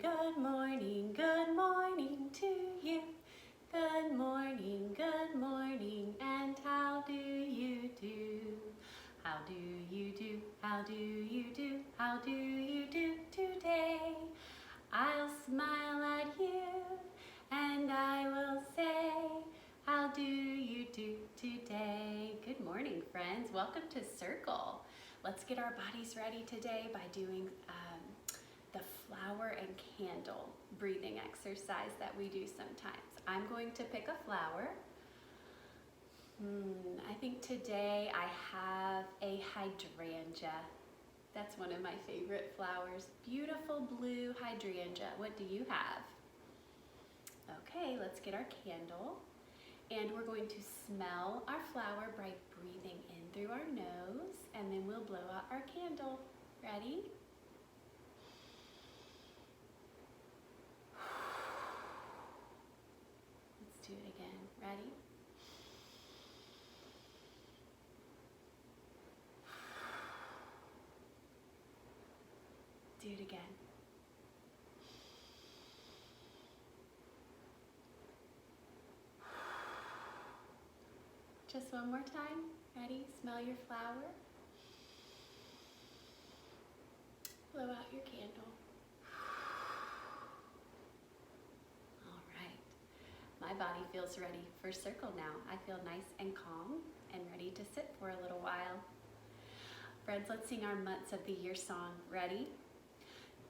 good morning to you. Good morning, and how do you do? How do you do? How do you do? How do you do today? I'll smile at you, and I will say, how do you do today? Good morning, friends. Welcome to Circle. Let's get our bodies ready today by doing the flower and candle breathing exercise that we do sometimes. I'm going to pick a flower. I think today I have a hydrangea. That's one of my favorite flowers. Beautiful blue hydrangea. What do you have? Okay, let's get our candle. And we're going to smell our flower by breathing in through our nose, and then we'll blow out our candle. Ready? Let's do it again. Ready? Do it again. Just one more time. Ready? Smell your flower. Blow out your candle. All right. My body feels ready for Circle now. I feel nice and calm and ready to sit for a little while. Friends, let's sing our months of the year song. Ready?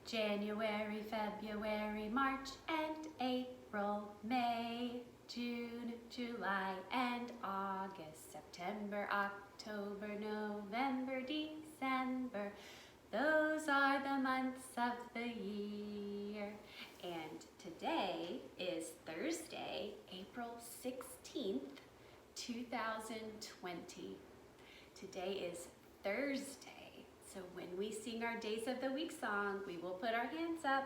January, February, March, and April, May, June, July, and August, September, October, November, December. Those are the months of the year. And today is Thursday, April 16th, 2020. Today is Thursday. So when we sing our Days of the Week song, we will put our hands up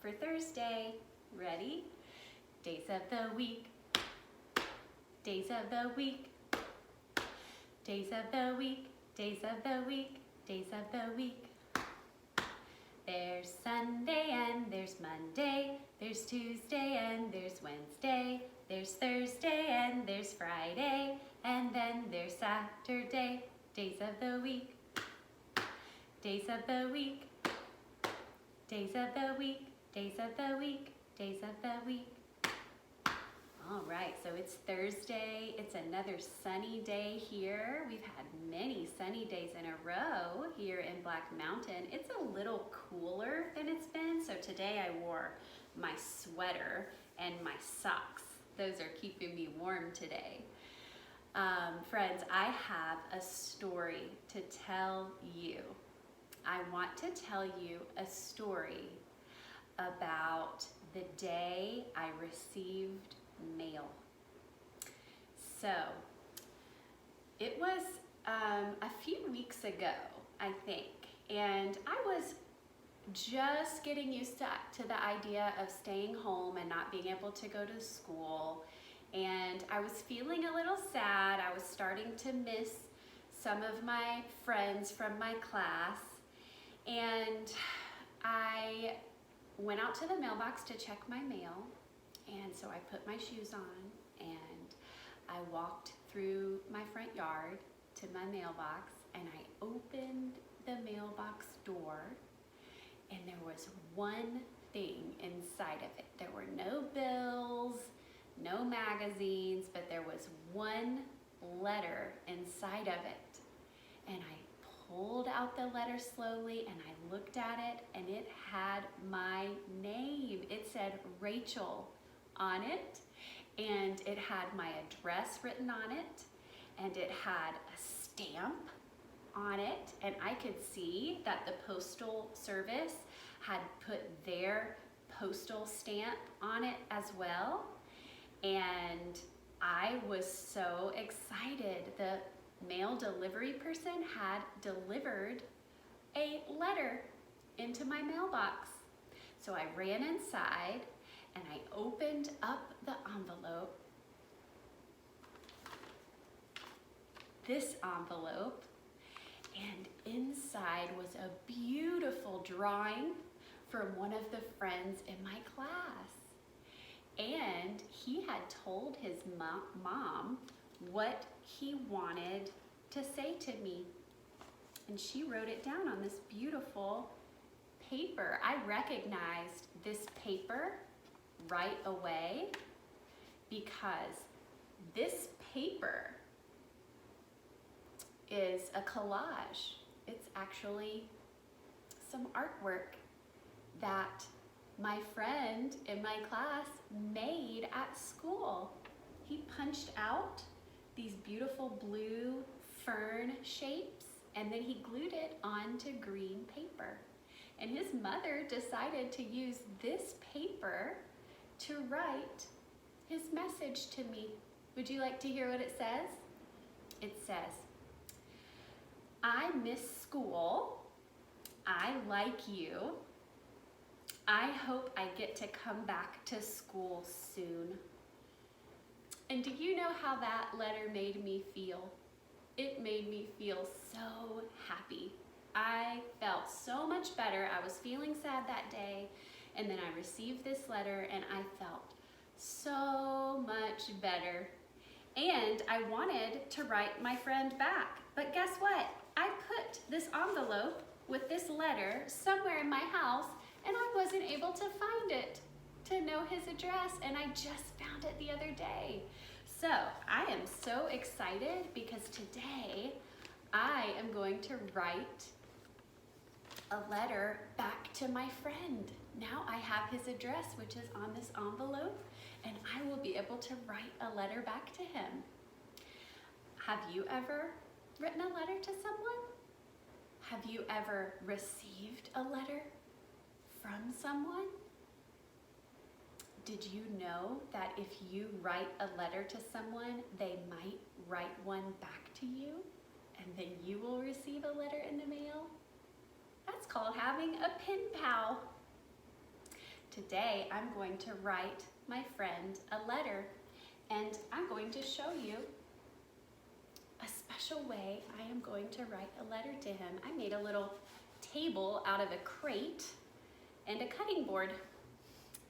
for Thursday. Ready? Days of the week. Days of the week. Days of the week. Days of the week. Days of the week. There's Sunday and there's Monday. There's Tuesday and there's Wednesday. There's Thursday and there's Friday. And then there's Saturday. Days of the week. Days of the week. Days of the week. Days of the week. Days of the week. All right, so it's Thursday. It's another sunny day here. We've had many sunny days in a row here in Black Mountain. It's a little cooler than it's been, so today I wore my sweater and my socks. Those are keeping me warm today. Friends, I have a story to tell you. I want to tell you a story about the day I received mail. So it was a few weeks ago, I think, and I was just getting used to the idea of staying home and not being able to go to school, and I was feeling a little sad. I was starting to miss some of my friends from my class, and I went out to the mailbox to check my mail. And so I put my shoes on and I walked through my front yard to my mailbox, and I opened the mailbox door, and there was one thing inside of it. There were no bills, no magazines, but there was one letter inside of it. And I pulled out the letter slowly and I looked at it, and it had my name. It said Rachael on it, and it had my address written on it, and it had a stamp on it, and I could see that the postal service had put their postal stamp on it as well, and I was so excited. The mail delivery person had delivered a letter into my mailbox. So I ran inside and I opened up the envelope, this envelope, and inside was a beautiful drawing from one of the friends in my class. And he had told his mom what he wanted to say to me. And she wrote it down on this beautiful paper. I recognized this paper right away because this paper is a collage. It's actually some artwork that my friend in my class made at school. He punched out these beautiful blue fern shapes and then he glued it onto green paper. And his mother decided to use this paper to write his message to me. Would you like to hear what it says? It says, "I miss school. I like you. I hope I get to come back to school soon." And do you know how that letter made me feel? It made me feel so happy. I felt so much better. I was feeling sad that day, and then I received this letter and I felt so much better. And I wanted to write my friend back, but guess what? I put this envelope with this letter somewhere in my house and I wasn't able to find it to know his address, and I just found it the other day. So I am so excited because today I am going to write a letter back to my friend. Now I have his address, which is on this envelope, and I will be able to write a letter back to him. Have you ever written a letter to someone? Have you ever received a letter from someone? Did you know that if you write a letter to someone, they might write one back to you, and then you will receive a letter in the mail? That's called having a pen pal. Today, I'm going to write my friend a letter, and I'm going to show you a special way I am going to write a letter to him. I made a little table out of a crate and a cutting board.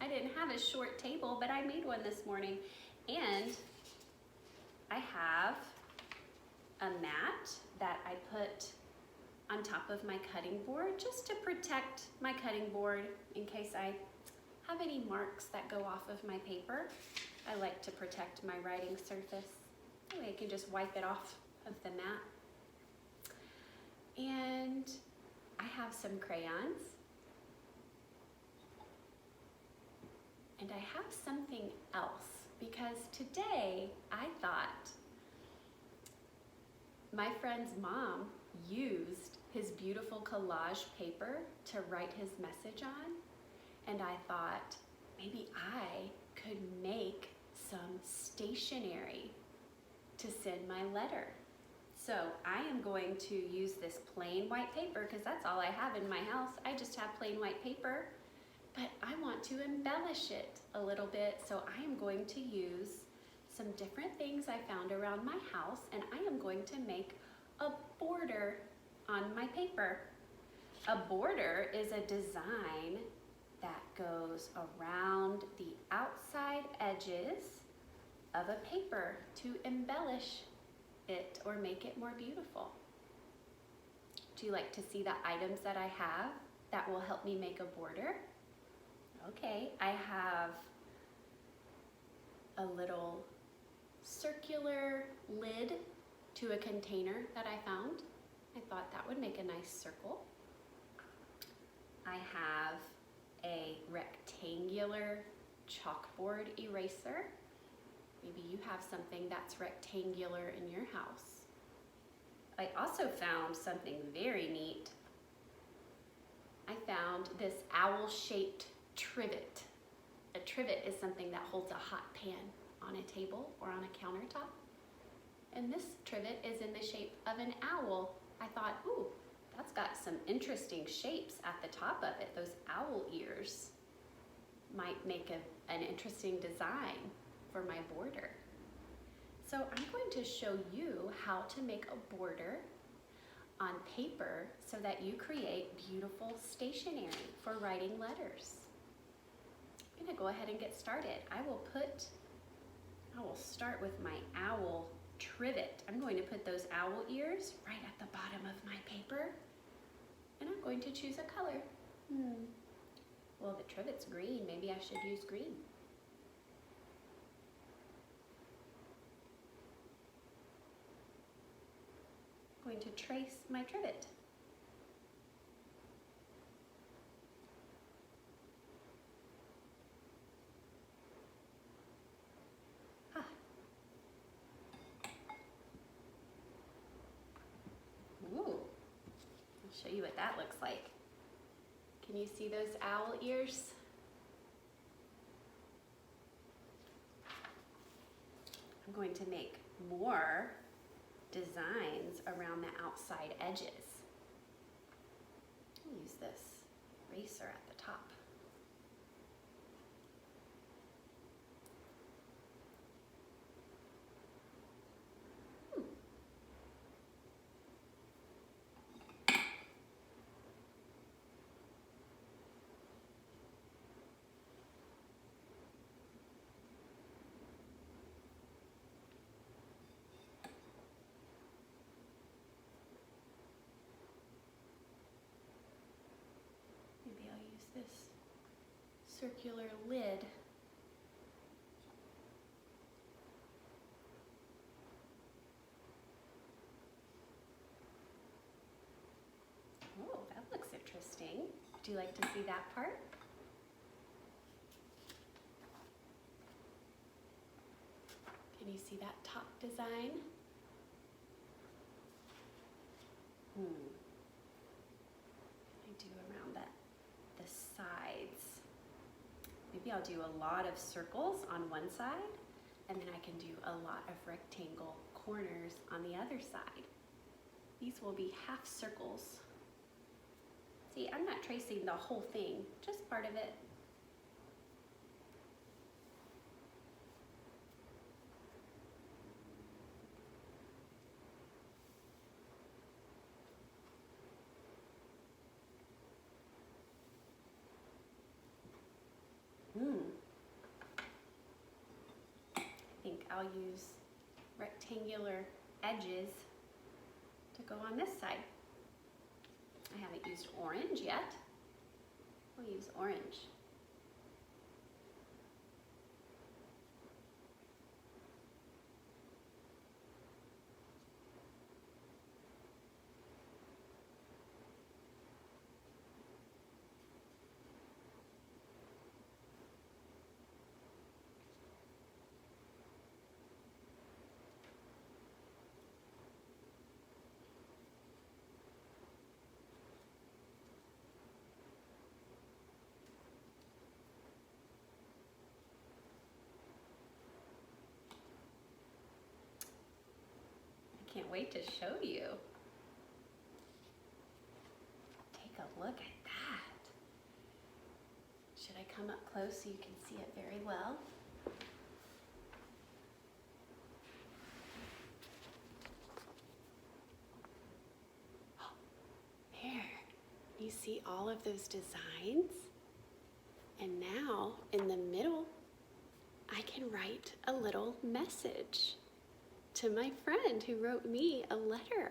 I didn't have a short table, but I made one this morning. And I have a mat that I put on top of my cutting board just to protect my cutting board in case I have any marks that go off of my paper. I like to protect my writing surface. That way I can just wipe it off of the mat. And I have some crayons. And I have something else because today I thought my friend's mom used his beautiful collage paper to write his message on, and I thought maybe I could make some stationery to send my letter. So I am going to use this plain white paper because that's all I have in my house. I just have plain white paper. But I want to embellish it a little bit, so I am going to use some different things I found around my house, and I am going to make a border on my paper. A border is a design that goes around the outside edges of a paper to embellish it or make it more beautiful. Do you like to see the items that I have that will help me make a border? Okay, I have a little circular lid to a container that I found. I thought that would make a nice circle. I have a rectangular chalkboard eraser. Maybe you have something that's rectangular in your house. I also found something very neat. I found this owl-shaped trivet. A trivet is something that holds a hot pan on a table or on a countertop. And this trivet is in the shape of an owl. I thought, ooh, that's got some interesting shapes at the top of it. Those owl ears might make an interesting design for my border. So I'm going to show you how to make a border on paper so that you create beautiful stationery for writing letters. I'm gonna go ahead and get started. I will start with my owl trivet. I'm going to put those owl ears right at the bottom of my paper, and I'm going to choose a color. Well, the trivet's green, maybe I should use green. I'm going to trace my trivet. Ooh, I'll show you what that looks like. Can you see those owl ears? I'm going to make more designs around the outside edges. I'll use this eraser at the top. Maybe I'll use this circular lid. Oh, that looks interesting. Do you like to see that part? Can you see that top design? I do around the sides. Maybe I'll do a lot of circles on one side, and then I can do a lot of rectangle corners on the other side. These will be half circles. See, I'm not tracing the whole thing, just part of it. I think I'll use rectangular edges to go on this side. I haven't used orange yet. We'll use orange. Can't wait to show you. Take a look at that. Should I come up close so you can see it very well? There. You see all of those designs? And now, in the middle, I can write a little message to my friend who wrote me a letter.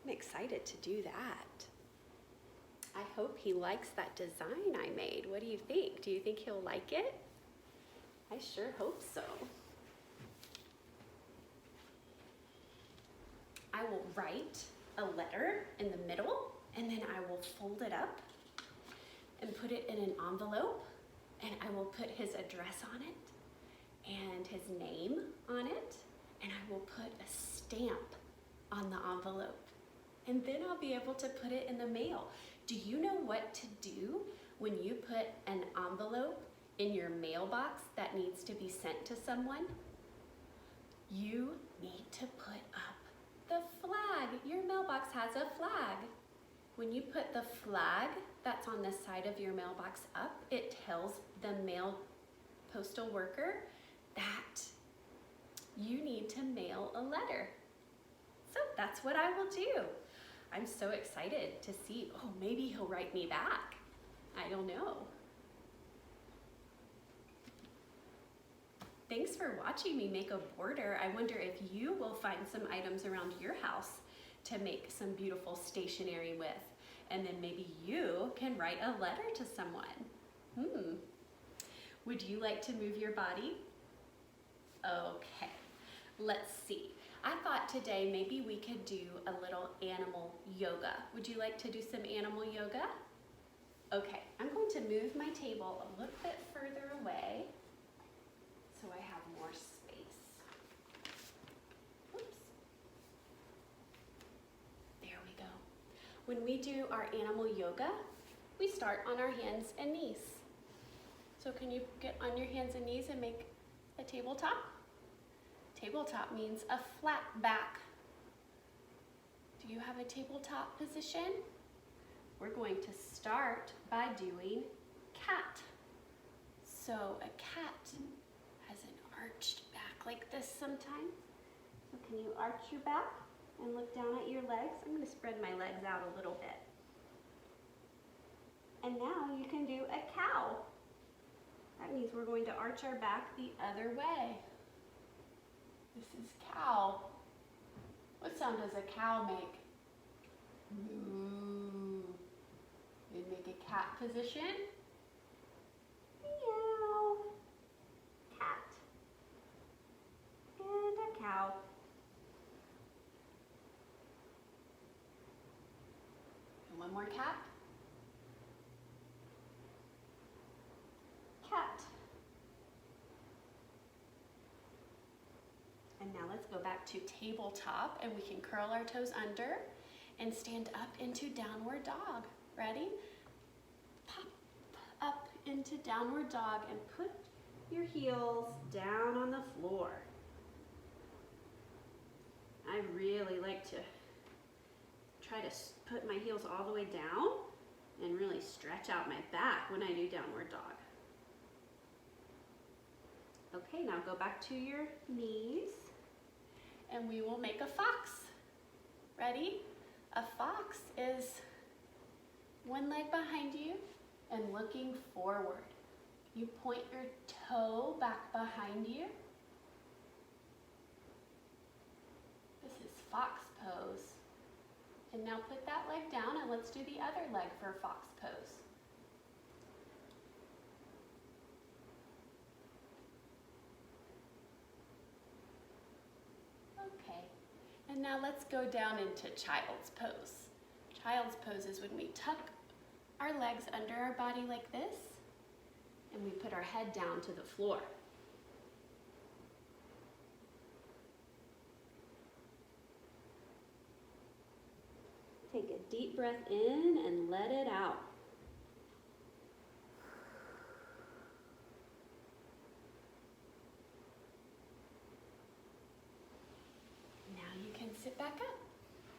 I'm excited to do that. I hope he likes that design I made. What do you think? Do you think he'll like it? I sure hope so. I will write a letter in the middle, and then I will fold it up and put it in an envelope, and I will put his address on it and his name on it, and I will put a stamp on the envelope, and then I'll be able to put it in the mail. Do you know what to do when you put an envelope in your mailbox that needs to be sent to someone? You need to put up the flag. Your mailbox has a flag. When you put the flag that's on the side of your mailbox up, it tells the postal worker that you need to mail a letter. So that's what I will do. I'm so excited to see, oh, maybe he'll write me back. I don't know. Thanks for watching me make a border. I wonder if you will find some items around your house to make some beautiful stationery with. And then maybe you can write a letter to someone. Would you like to move your body? Okay, let's see. I thought today maybe we could do a little animal yoga. Would you like to do some animal yoga? Okay, I'm going to move my table a little bit further away so I have more space. Oops. There we go. When we do our animal yoga, we start on our hands and knees. So can you get on your hands and knees and make a tabletop? Tabletop means a flat back. Do you have a tabletop position? We're going to start by doing cat. So a cat has an arched back like this sometimes. So can you arch your back and look down at your legs? I'm going to spread my legs out a little bit. And now you can do a cow. That means we're going to arch our back the other way. This is cow. What sound does a cow make? Moo. You make a cat position. Meow. Cat. And a cow. And one more cat. Cat. And now let's go back to tabletop, and we can curl our toes under and stand up into downward dog. Ready? Pop up into downward dog and put your heels down on the floor. I really like to try to put my heels all the way down and really stretch out my back when I do downward dog. Okay, now go back to your knees and we will make a fox. Ready? A fox is one leg behind you and looking forward. You point your toe back behind you. This is fox pose. And now put that leg down and let's do the other leg for fox pose. Okay, and now let's go down into child's pose. Child's pose is when we tuck our legs under our body like this, and we put our head down to the floor. Take a deep breath in and let it out. Now you can sit back up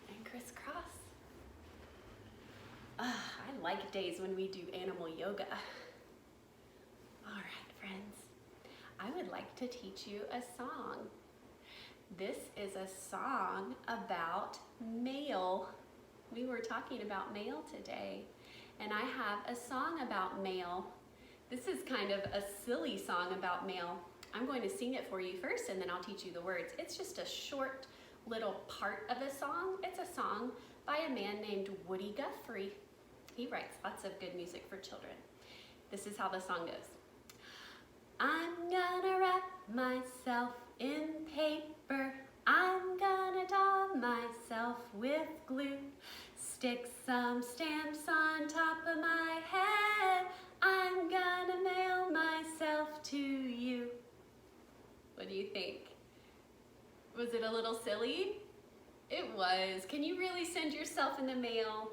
and crisscross. I like days when we do animal yoga. All right, friends, I would like to teach you a song. This is a song about mail. We were talking about mail today, and I have a song about mail. This is kind of a silly song about mail. I'm going to sing it for you first, and then I'll teach you the words. It's just a short little part of a song. It's a song by a man named Woody Guthrie. He writes lots of good music for children. This is how the song goes. I'm gonna wrap myself in paper. I'm gonna daub myself with glue. Stick some stamps on top of my head. I'm gonna mail myself to you. What do you think? Was it a little silly? It was. Can you really send yourself in the mail?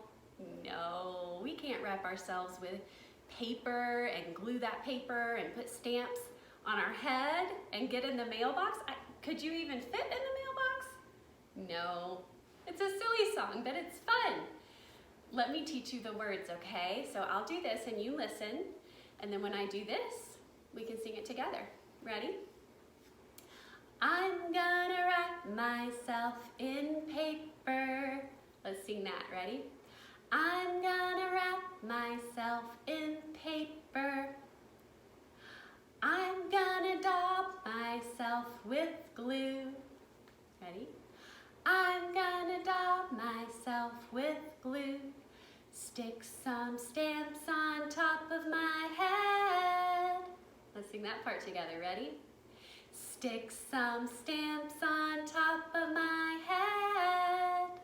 No, we can't wrap ourselves with paper and glue that paper and put stamps on our head and get in the mailbox. Could you even fit in the mailbox? No. It's a silly song, but it's fun. Let me teach you the words, okay? So I'll do this and you listen, and then when I do this, we can sing it together. Ready? I'm gonna wrap myself in paper. Let's sing that, ready? I'm gonna wrap myself in paper. I'm gonna daub myself with glue. Ready? I'm gonna daub myself with glue. Stick some stamps on top of my head. Let's sing that part together, ready? Stick some stamps on top of my head.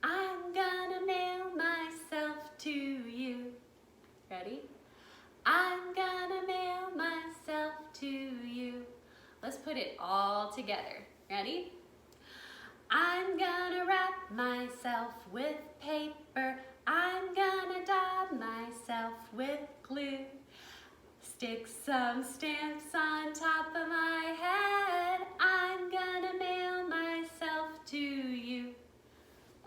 I'm gonna mail myself to you. Ready? I'm gonna mail myself to you. Let's put it all together. Ready? I'm gonna wrap myself with paper. I'm gonna daub myself with glue. Stick some stamps on top of my head. I'm gonna mail myself to you.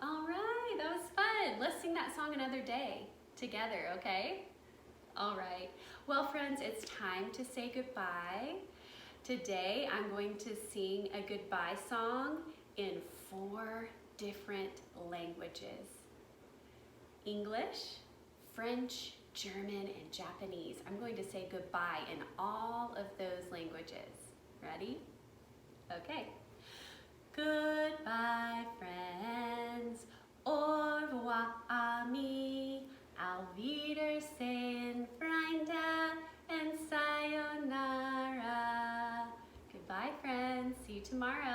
All right, that was fun. Let's sing that song another day together, okay? All right. Well, friends, it's time to say goodbye. Today, I'm going to sing a goodbye song in 4 different languages: English, French, German, and Japanese. I'm going to say goodbye in all of those languages. Ready? Okay. Goodbye, friends. Au revoir, amis. Auf Wiedersehen, Freunde, and sayonara. Goodbye, friends. See you tomorrow.